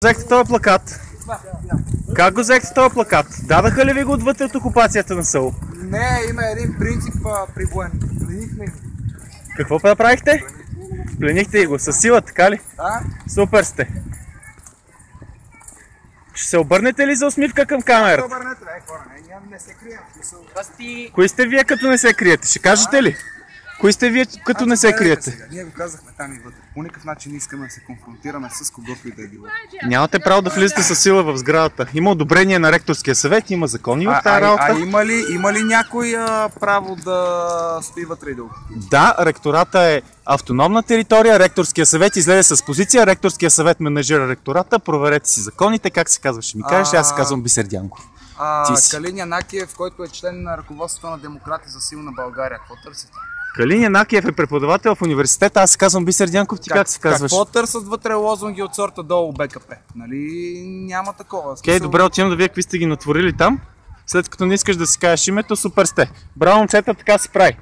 взехте този плакат? Как го взехте този плакат? Дадаха ли ви го отвътре от окупацията на село? Не, има един принцип при военните. Пленихме го. Какво направихте? Пленихте го със сила, така ли? Да. Супер сте. Ще се обърнете ли за усмивка към камерата? Обърнете, хора, не се крием. Кои сте вие като не се криете? Ще кажете ли? Кои сте вие като не се криете? Ние го казахме там и вътре. По никакъв начин не искаме да се конфронтираме с когото и да е било. Нямате право да влизате със сила в сградата. Има одобрение на ректорския съвет, има закони в тази работа. Има ли някой право да стои вътре и да го? Да, ректората е автономна територия, ректорския съвет излезе с позиция, ректорския съвет менажира ректората, проверете си законите, как се казва, ще ми кажеш, аз се казвам Бисер Дянков. Калин Янакиев, който е член на ръководството на Демократи за силна България, какво търсите? Калин Янакиев е преподавател в университета, аз се казвам Бисер Дянков, ти как се казваш? Какво търсят вътре лозунги от сорта долу БКП? Нали няма такова. Окей, добре, отивам да вие какви сте ги натворили там. След като не искаш да си кажеш името, супер сте. Браво, момчета, така се прави.